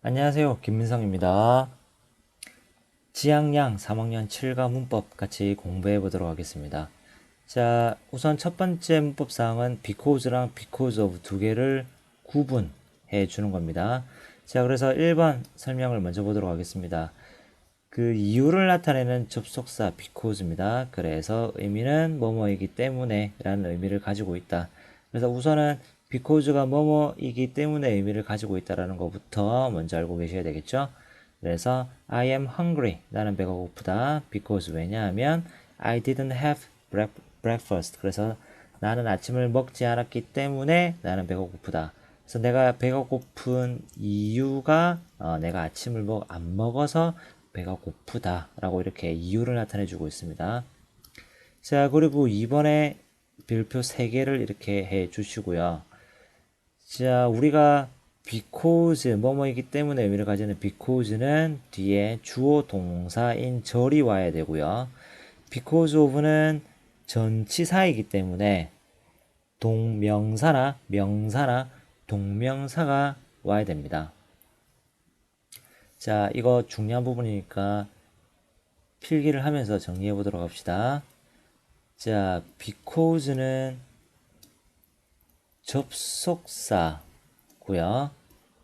안녕하세요. 김민성입니다. 지향량 3학년 7과 문법 같이 공부해 보도록 하겠습니다. 자, 우선 첫 번째 문법 사항은 because랑 because of 두 개를 구분해 주는 겁니다. 자, 그래서 1번 설명을 먼저 보도록 하겠습니다. 그 이유를 나타내는 접속사 because입니다. 그래서 의미는 뭐뭐이기 때문에 라는 의미를 가지고 있다. 그래서 우선은 because가 뭐뭐이기 때문에 의미를 가지고 있다라는 것부터 먼저 알고 계셔야 되겠죠. 그래서 I am hungry. 나는 배가 고프다. because 왜냐하면 I didn't have breakfast. 그래서 나는 아침을 먹지 않았기 때문에 나는 배가 고프다. 그래서 내가 배가 고픈 이유가 내가 아침을 안 먹어서 배가 고프다라고 이렇게 이유를 나타내 주고 있습니다. 자, 그리고 이번에 별표 3개를 이렇게 해 주시고요. 자, 우리가 because 뭐뭐이기 때문에 의미를 가지는 because는 뒤에 주어 동사인 절이 와야 되고요. because of는 전치사이기 때문에 명사나 동명사가 와야 됩니다. 자, 이거 중요한 부분이니까 필기를 하면서 정리해 보도록 합시다. 자, because는 접속사고요.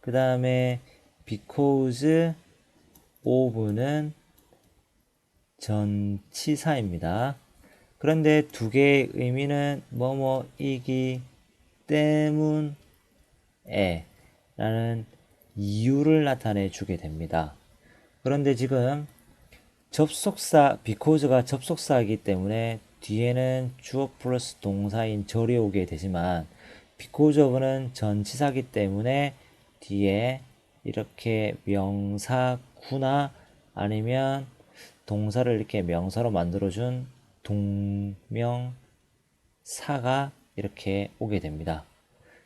그 다음에 because of는 전치사입니다. 그런데 두 개의 의미는 뭐뭐이기 때문에 라는 이유를 나타내 주게 됩니다. 그런데 지금 접속사 because가 접속사이기 때문에 뒤에는 주어 플러스 동사인 절이 오게 되지만 because of는 전치사기 때문에 뒤에 이렇게 명사구나 아니면 동사를 이렇게 명사로 만들어준 동명사가 이렇게 오게 됩니다.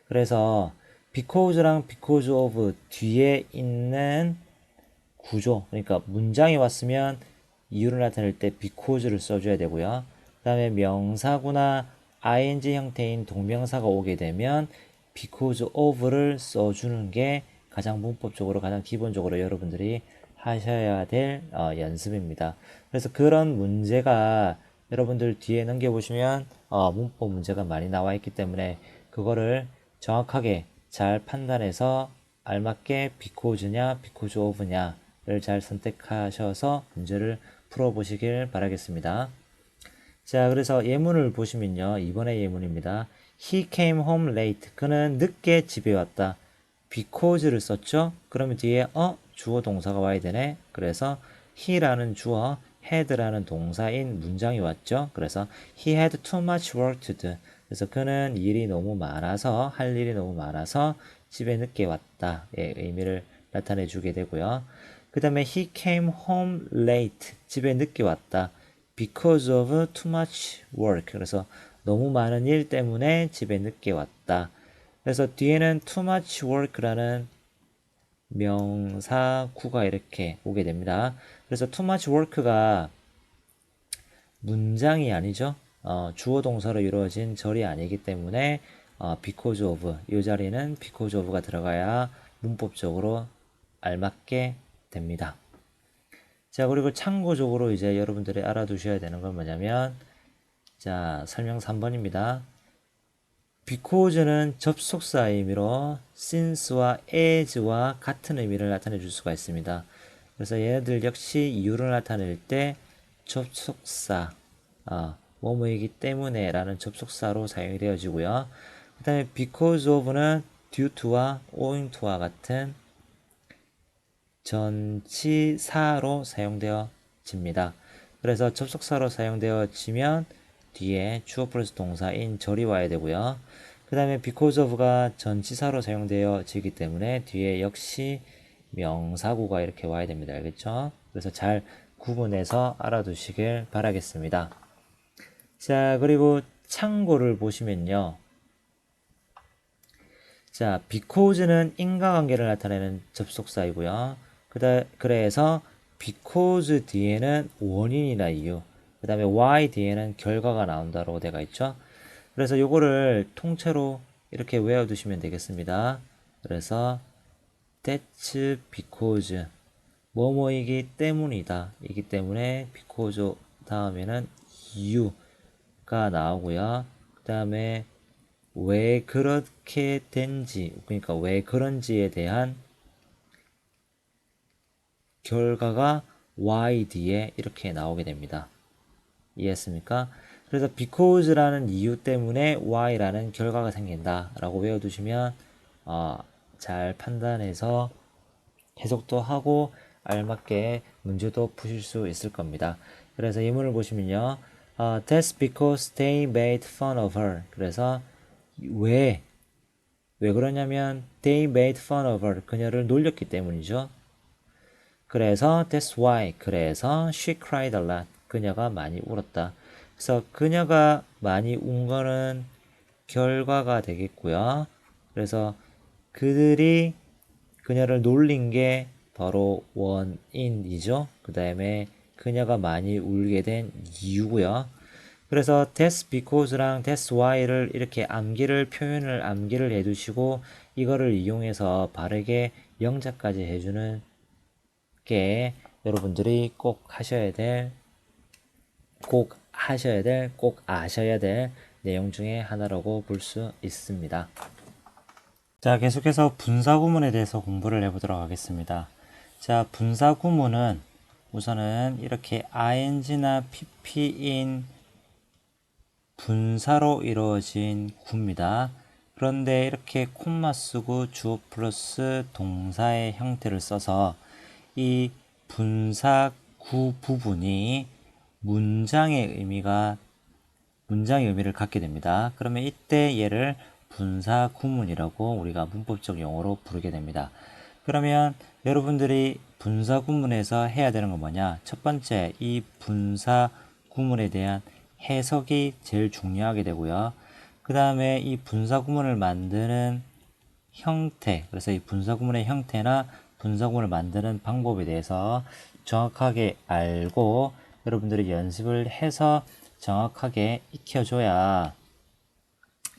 그래서 because랑 because of 뒤에 있는 구조, 그러니까 문장이 왔으면 이유를 나타낼 때 because를 써줘야 되고요. 그 다음에 명사구나 ing 형태인 동명사가 오게 되면 because of를 써주는 게 가장 문법적으로 가장 기본적으로 여러분들이 하셔야 될 연습입니다. 그래서 그런 문제가 여러분들 뒤에 넘겨보시면 문법 문제가 많이 나와 있기 때문에 그거를 정확하게 잘 판단해서 알맞게 because냐 because of냐를 잘 선택하셔서 문제를 풀어보시길 바라겠습니다. 자, 그래서 예문을 보시면요. 이번의 예문입니다. He came home late. 그는 늦게 집에 왔다. because를 썼죠? 그러면 뒤에 주어 동사가 와야 되네. 그래서 he라는 주어, had라는 동사인 문장이 왔죠. 그래서 he had too much work to do. 그래서 그는 일이 너무 많아서 할 일이 너무 많아서 집에 늦게 왔다. 의 의미를 나타내 주게 되고요. 그 다음에 he came home late. 집에 늦게 왔다. because of too much work. 그래서 너무 많은 일 때문에 집에 늦게 왔다. 그래서 뒤에는 too much work라는 명사구가 이렇게 오게 됩니다. 그래서 too much work가 문장이 아니죠. 주어 동사로 이루어진 절이 아니기 때문에 because of 이 자리는 because of가 들어가야 문법적으로 알맞게 됩니다. 자, 그리고 참고적으로 이제 여러분들이 알아두셔야 되는 건 뭐냐면, 자, 설명 3번입니다. because는 접속사 의미로 since와 as와 같은 의미를 나타내 줄 수가 있습니다. 그래서 얘네들 역시 이유를 나타낼 때 접속사, 뭐뭐이기 때문에 라는 접속사로 사용이 되어지고요. 그 다음에 because of는 due to와 owing to와 같은 전치사로 사용되어집니다. 그래서 접속사로 사용되어지면 뒤에 주어 플러스 동사인 절이 와야 되고요. 그 다음에 because of가 전치사로 사용되어지기 때문에 뒤에 역시 명사구가 이렇게 와야 됩니다. 알겠죠? 그래서 잘 구분해서 알아두시길 바라겠습니다. 자, 그리고 참고를 보시면요. 자, because는 인과관계를 나타내는 접속사이고요. 그래서 because 뒤에는 원인이나 이유, 그 다음에 why 뒤에는 결과가 나온다고 되어 있죠. 그래서 요거를 통째로 이렇게 외워두시면 되겠습니다. 그래서 that's because 뭐뭐이기 때문이다. 이기 때문에 because 다음에는 이유가 나오고요. 그 다음에 왜 그렇게 된지, 그러니까 왜 그런지에 대한 결과가 why 뒤에 이렇게 나오게 됩니다. 이해했습니까? 그래서 because라는 이유 때문에 why라는 결과가 생긴다 라고 외워두시면 잘 판단해서 해석도 하고 알맞게 문제도 푸실 수 있을 겁니다. 그래서 예문을 보시면요. That's because they made fun of her. 그래서 왜 그러냐면 they made fun of her. 그녀를 놀렸기 때문이죠. 그래서 that's why. 그래서 she cried a lot. 그녀가 많이 울었다. 그래서 그녀가 많이 운 거는 결과가 되겠고요. 그래서 그들이 그녀를 놀린 게 바로 원인이죠. 그 다음에 그녀가 많이 울게 된 이유고요. 그래서 that's because랑 that's why를 이렇게 표현을 암기를 해두시고 이거를 이용해서 바르게 영작까지 해주는 게 여러분들이 꼭 아셔야 될 내용 중에 하나라고 볼 수 있습니다. 자, 계속해서 분사구문에 대해서 공부를 해보도록 하겠습니다. 자, 분사구문은 우선은 이렇게 ing나 pp인 분사로 이루어진 구입니다. 그런데 이렇게 콤마 쓰고 주어 플러스 동사의 형태를 써서 이 분사구 부분이 문장의 의미를 갖게 됩니다. 그러면 이때 얘를 분사구문이라고 우리가 문법적 용어로 부르게 됩니다. 그러면 여러분들이 분사구문에서 해야 되는 건 뭐냐? 첫 번째, 이 분사구문에 대한 해석이 제일 중요하게 되고요. 그 다음에 이 분사구문을 만드는 형태, 그래서 이 분사구문의 형태나 분사구문을 만드는 방법에 대해서 정확하게 알고 여러분들이 연습을 해서 정확하게 익혀줘야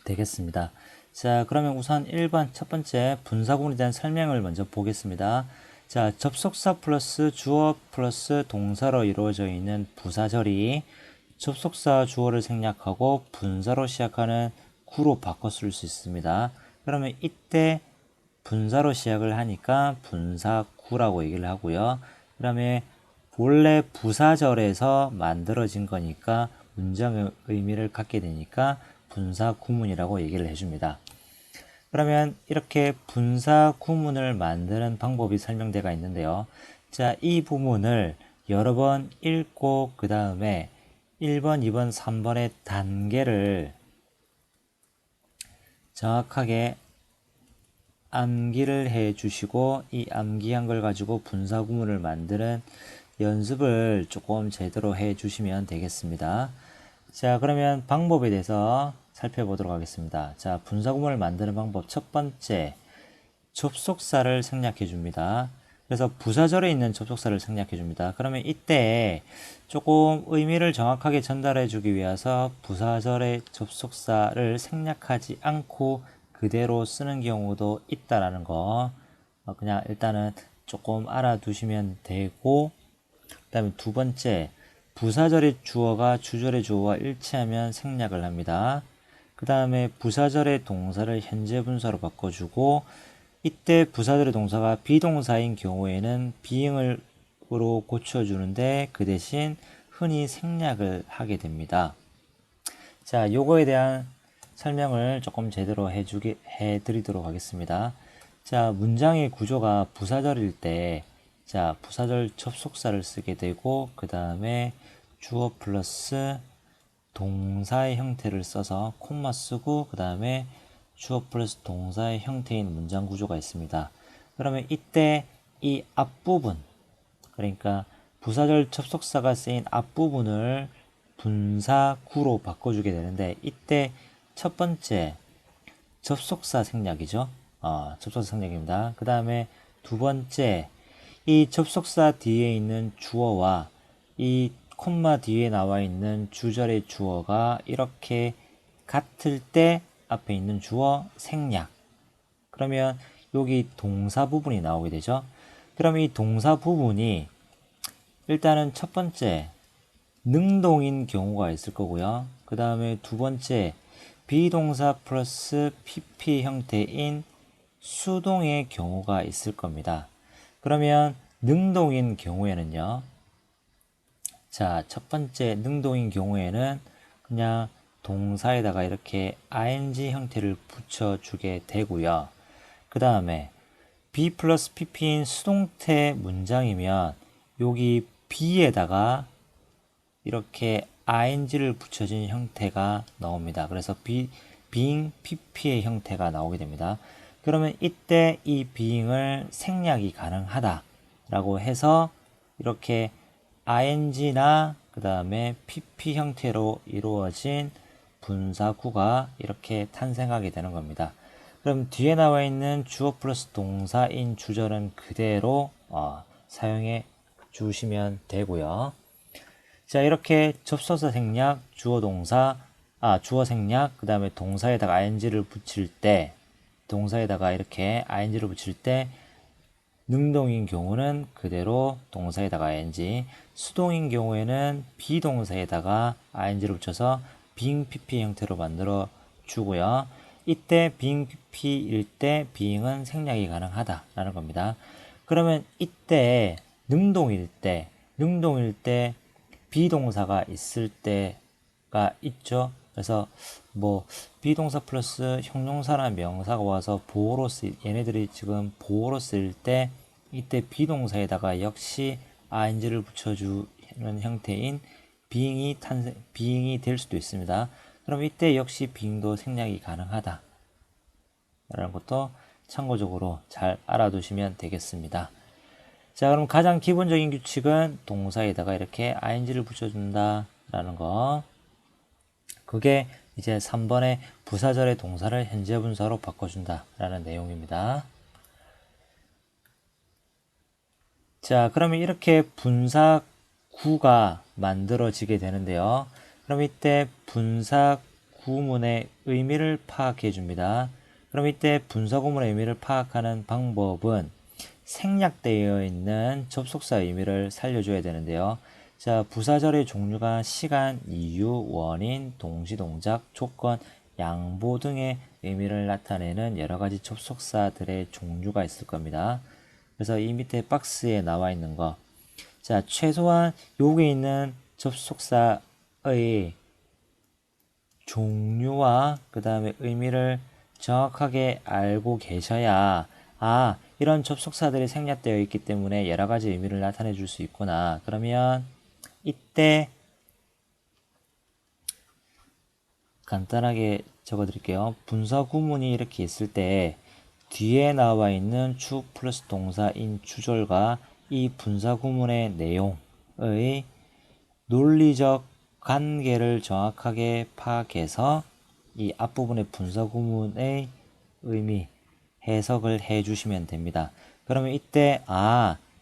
되겠습니다. 자, 그러면 우선 1번 첫 번째 분사구문에 대한 설명을 먼저 보겠습니다. 자, 접속사 플러스 주어 플러스 동사로 이루어져 있는 부사절이 접속사 주어를 생략하고 분사로 시작하는 구로 바꿔 쓸 수 있습니다. 그러면 이때 분사로 시작을 하니까 분사구라고 얘기를 하고요. 그 다음에 원래 부사절에서 만들어진 거니까 문장의 의미를 갖게 되니까 분사구문이라고 얘기를 해줍니다. 그러면 이렇게 분사구문을 만드는 방법이 설명되어 있는데요. 자, 이 부분을 여러 번 읽고 그 다음에 1번, 2번, 3번의 단계를 정확하게 암기를 해 주시고 이 암기한 걸 가지고 분사구문을 만드는 연습을 조금 제대로 해 주시면 되겠습니다. 자, 그러면 방법에 대해서 살펴보도록 하겠습니다. 자, 분사구문을 만드는 방법 첫 번째, 접속사를 생략해 줍니다. 그래서 부사절에 있는 접속사를 생략해 줍니다. 그러면 이때 조금 의미를 정확하게 전달해 주기 위해서 부사절의 접속사를 생략하지 않고 그대로 쓰는 경우도 있다라는 거 그냥 일단은 조금 알아두시면 되고, 그 다음에 두 번째, 부사절의 주어가 주절의 주어와 일치하면 생략을 합니다. 그 다음에 부사절의 동사를 현재 분사로 바꿔주고, 이때 부사절의 동사가 비동사인 경우에는 비잉으로 고쳐주는데 그 대신 흔히 생략을 하게 됩니다. 자, 요거에 대한 설명을 조금 제대로 해드리도록 하겠습니다. 자, 문장의 구조가 부사절일 때, 자, 부사절 접속사를 쓰게 되고, 그 다음에 주어 플러스 동사의 형태를 써서 콤마 쓰고, 그 다음에 주어 플러스 동사의 형태인 문장 구조가 있습니다. 그러면 이때 이 앞부분, 그러니까 부사절 접속사가 쓰인 앞부분을 분사구로 바꿔주게 되는데, 이때 첫 번째 접속사 생략이죠. 접속사 생략입니다. 그 다음에 두 번째, 이 접속사 뒤에 있는 주어와 이 콤마 뒤에 나와 있는 주절의 주어가 이렇게 같을 때 앞에 있는 주어 생략. 그러면 여기 동사 부분이 나오게 되죠. 그럼 이 동사 부분이 일단은 첫 번째 능동인 경우가 있을 거고요. 그 다음에 두 번째 비동사 플러스 PP 형태인 수동의 경우가 있을 겁니다. 그러면 능동인 경우에는요. 자, 첫 번째 능동인 경우에는 그냥 동사에다가 이렇게 ing 형태를 붙여주게 되고요. 그 다음에 be 플러스 pp인 수동태 문장이면 여기 be에다가 이렇게 ing를 붙여진 형태가 나옵니다. 그래서 being pp의 형태가 나오게 됩니다. 그러면 이때 이 being을 생략이 가능하다 라고 해서 이렇게 ing나 그 다음에 pp 형태로 이루어진 분사구가 이렇게 탄생하게 되는 겁니다. 그럼 뒤에 나와 있는 주어 플러스 동사인 주절은 그대로 사용해 주시면 되고요. 자, 이렇게 접속사 생략, 주어 생략, 그 다음에 동사에다가 ing를 붙일 때, 동사에다가 이렇게 ing를 붙일 때, 능동인 경우는 그대로 동사에다가 ing, 수동인 경우에는 비동사에다가 ing를 붙여서 being pp 형태로 만들어 주고요. 이때 being pp일 때 being은 생략이 가능하다라는 겁니다. 그러면 이때 능동일 때 비동사가 있을 때가 있죠. 그래서 뭐 비동사 플러스 형용사나 명사가 와서 보호로 얘네들이 지금 보호로 쓰일 때 이때 비동사에다가 역시 ing를 붙여주는 형태인 being이 될 수도 있습니다. 그럼 이때 역시 being도 생략이 가능하다 라는 것도 참고적으로 잘 알아두시면 되겠습니다. 자, 그럼 가장 기본적인 규칙은 동사에다가 이렇게 ing를 붙여준다 라는 거. 그게 이제 3번의 부사절의 동사를 현재 분사로 바꿔준다 라는 내용입니다. 자, 그러면 이렇게 분사구가 만들어지게 되는데요. 그럼 이때 분사구문의 의미를 파악해 줍니다. 그럼 이때 분사구문의 의미를 파악하는 방법은 생략되어 있는 접속사 의미를 살려줘야 되는데요. 자, 부사절의 종류가 시간, 이유, 원인, 동시동작, 조건, 양보 등의 의미를 나타내는 여러 가지 접속사들의 종류가 있을 겁니다. 그래서 이 밑에 박스에 나와 있는 거. 자, 최소한 여기 있는 접속사의 종류와 그 다음에 의미를 정확하게 알고 계셔야 이런 접속사들이 생략되어 있기 때문에 여러 가지 의미를 나타내 줄 수 있구나. 그러면 이때 간단하게 적어 드릴게요. 분사 구문이 이렇게 있을 때 뒤에 나와 있는 주 플러스 동사인 주절과 이 분사 구문의 내용의 논리적 관계를 정확하게 파악해서 이 앞부분의 분사 구문의 의미 해석을 해 주시면 됩니다. 그러면 이때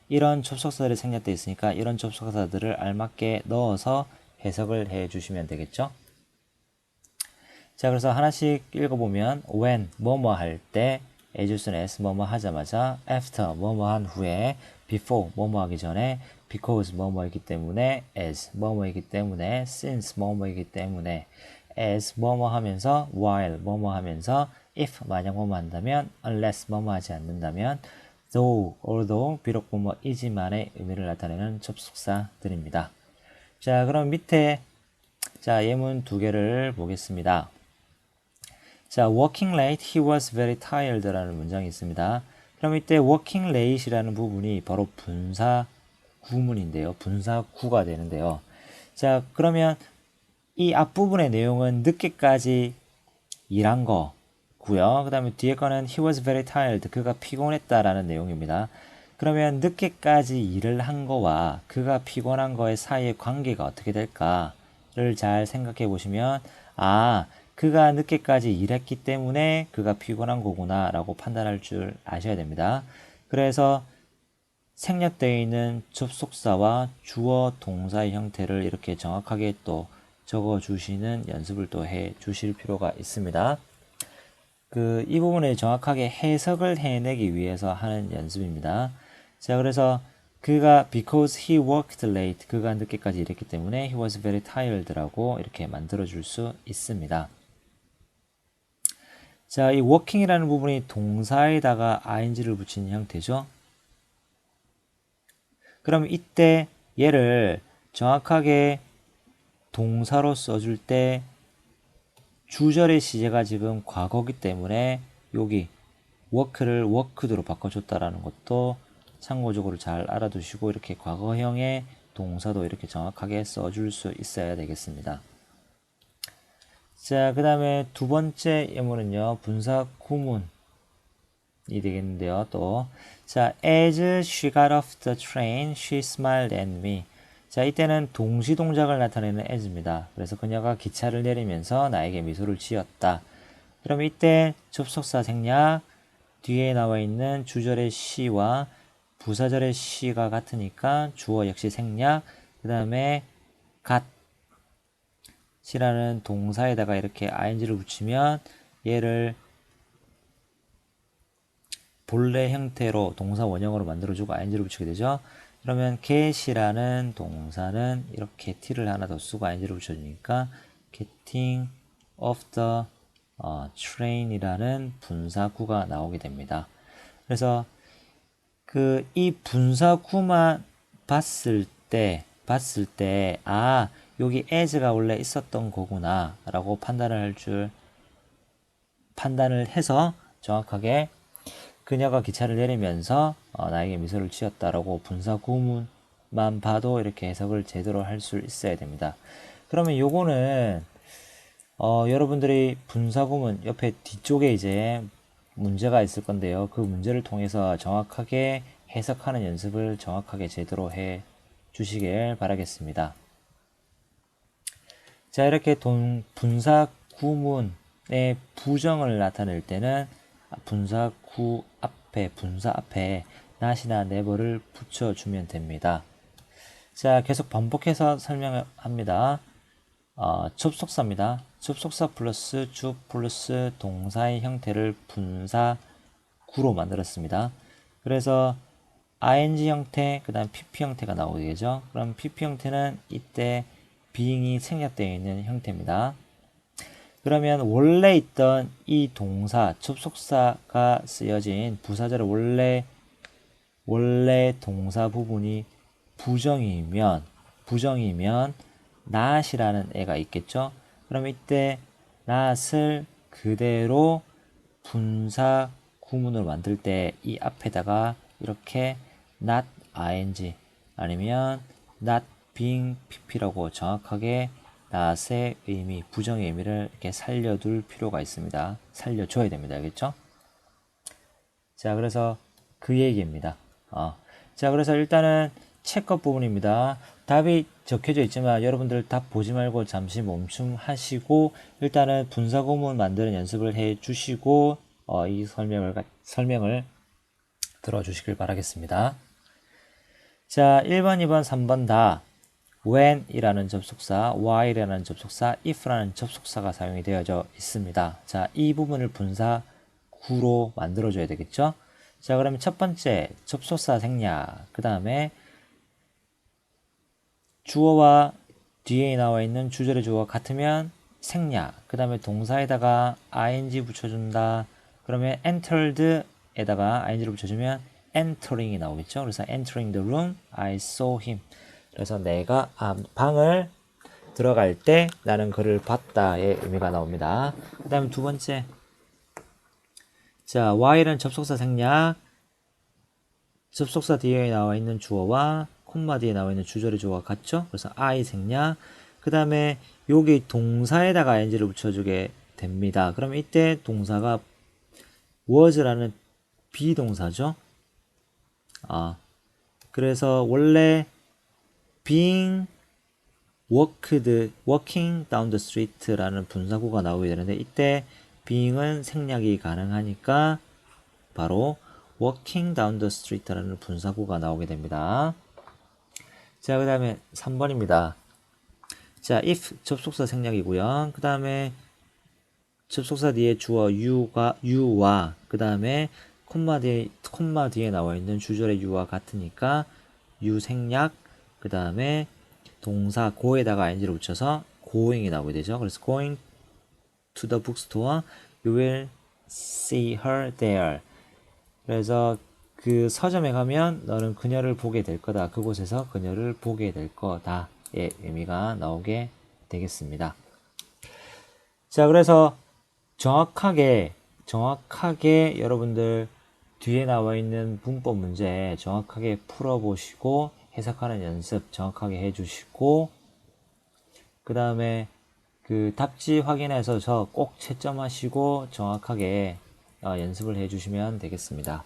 이런 접속사들이 생략되어 있으니까 이런 접속사들을 알맞게 넣어서 해석을 해 주시면 되겠죠. 자, 그래서 하나씩 읽어보면 when 뭐뭐 할 때, as soon as 뭐뭐 하자마자, after 뭐뭐 한 후에, before 뭐뭐 하기 전에, because 뭐뭐이기 때문에, as 뭐뭐이기 때문에, since 뭐뭐이기 때문에, as 뭐뭐 하면서, while 뭐뭐 하면서, if 만약 뭐뭐 한다면, unless 뭐뭐 하지 않는다면, though, although, 비록 뭐뭐이지만의 의미를 나타내는 접속사들입니다. 자, 그럼 밑에 자, 예문 두 개를 보겠습니다. 자, working late, he was very tired 라는 문장이 있습니다. 그럼 이때 working late이라는 부분이 바로 분사 구문인데요. 분사구가 되는데요. 자, 그러면 이 앞부분의 내용은 늦게까지 일한 거고요. 그 다음에 뒤에 거는 he was very tired, 그가 피곤했다라는 내용입니다. 그러면 늦게까지 일을 한 거와 그가 피곤한 거의 사이의 관계가 어떻게 될까를 잘 생각해 보시면 그가 늦게까지 일했기 때문에 그가 피곤한 거구나 라고 판단할 줄 아셔야 됩니다. 그래서 생략되어 있는 접속사와 주어 동사의 형태를 이렇게 정확하게 또 적어 주시는 연습을 또 해 주실 필요가 있습니다. 이 부분을 정확하게 해석을 해내기 위해서 하는 연습입니다. 자, 그래서 그가 because he worked late, 그가 늦게까지 일했기 때문에 he was very tired라고 이렇게 만들어줄 수 있습니다. 자, 이 working이라는 부분이 동사에다가 ing를 붙인 형태죠. 그럼 이때 얘를 정확하게 동사로 써줄 때 주절의 시제가 지금 과거기 때문에 여기 work를 worked로 바꿔줬다라는 것도 참고적으로 잘 알아두시고 이렇게 과거형의 동사도 이렇게 정확하게 써줄 수 있어야 되겠습니다. 자, 그 다음에 두 번째 예문은요, 분사 구문이 되겠는데요, 또. 자, as she got off the train, she smiled at me. 자, 이때는 동시 동작을 나타내는 as입니다. 그래서 그녀가 기차를 내리면서 나에게 미소를 지었다. 그럼 이때 접속사 생략, 뒤에 나와 있는 주절의 she와 부사절의 she가 같으니까 주어 역시 생략, 그 다음에 got 시라는 동사에다가 이렇게 ing를 붙이면 얘를 본래 형태로 동사 원형으로 만들어주고 ing를 붙이게 되죠. 그러면 get이라는 동사는 이렇게 t를 하나 더 쓰고 ing를 붙여주니까 getting off the train이라는 분사구가 나오게 됩니다. 그래서 이 분사구만 봤을 때 여기 as가 원래 있었던 거구나 라고 판단을 해서 정확하게 그녀가 기차를 내리면서 나에게 미소를 지었다라고 분사 구문만 봐도 이렇게 해석을 제대로 할 수 있어야 됩니다. 그러면 요거는 여러분들이 분사 구문 옆에 뒤쪽에 이제 문제가 있을 건데요. 그 문제를 통해서 정확하게 해석하는 연습을 정확하게 제대로 해 주시길 바라겠습니다. 자, 이렇게 분사 구문의 부정을 나타낼 때는 분사 앞에 not이나 never를 붙여주면 됩니다. 자, 계속 반복해서 설명합니다. 접속사입니다. 접속사 플러스 주 플러스 동사의 형태를 분사구로 만들었습니다. 그래서 ing 형태, 그 다음 pp 형태가 나오게 되죠. 그럼 pp 형태는 이때 being이 생략되어 있는 형태입니다. 그러면 원래 있던 이 동사, 접속사가 쓰여진 부사절의 원래 동사 부분이 부정이면 not이라는 애가 있겠죠. 그럼 이때 not을 그대로 분사 구문으로 만들 때 이 앞에다가 이렇게 not ing 아니면 not being pp라고 정확하게 not의 의미, 부정의 의미를 이렇게 살려둘 필요가 있습니다. 살려줘야 됩니다. 알겠죠? 자, 그래서 그 얘기입니다. 자, 그래서 일단은 체크업 부분입니다. 답이 적혀져 있지만 여러분들 답 보지 말고 잠시 멈춤하시고 일단은 분사구문 만드는 연습을 해 주시고 이 설명을 들어주시길 바라겠습니다. 자, 1번, 2번, 3번 다 when이라는 접속사, why라는 접속사, if라는 접속사가 사용이 되어져 있습니다. 자, 이 부분을 분사구로 만들어줘야 되겠죠? 자, 그러면 첫 번째 접속사 생략, 그 다음에 주어와 뒤에 나와 있는 주절의 주어가 같으면 생략, 그 다음에 동사에다가 ing 붙여준다. 그러면 entered에다가 ing를 붙여주면 entering이 나오겠죠. 그래서 entering the room, I saw him. 그래서 내가 방을 들어갈 때 나는 그를 봤다의 의미가 나옵니다. 그 다음에 두 번째, 자, why는 접속사 생략, 접속사 뒤에 나와 있는 주어와 콤마 뒤에 나와 있는 주절의 주어가 같죠? 그래서 I 생략. 그 다음에 여기 동사에다가 ing를 붙여주게 됩니다. 그럼 이때 동사가 was라는 비동사죠. 그래서 원래 being walking down the street라는 분사구가 나오게 되는데 이때 being은 생략이 가능하니까 바로 walking down the street라는 분사구가 나오게 됩니다. 자, 그 다음에 3번입니다. 자, if 접속사 생략이고요. 그 다음에 접속사 뒤에 주어 you와 그 다음에 콤마 뒤에 나와 있는 주절의 you와 같으니까 you 생략 그 다음에 동사 go에다가 ing를 붙여서 going이 나오게 되죠. 그래서 going to the bookstore, you will see her there. 그래서 그 서점에 가면 너는 그녀를 보게 될 거다. 그곳에서 그녀를 보게 될 거다의 의미가 나오게 되겠습니다. 자, 그래서 정확하게 여러분들 뒤에 나와 있는 문법 문제 정확하게 풀어보시고 해석하는 연습 정확하게 해주시고 그 다음에 그 답지 확인해서 꼭 채점하시고 정확하게 연습을 해주시면 되겠습니다.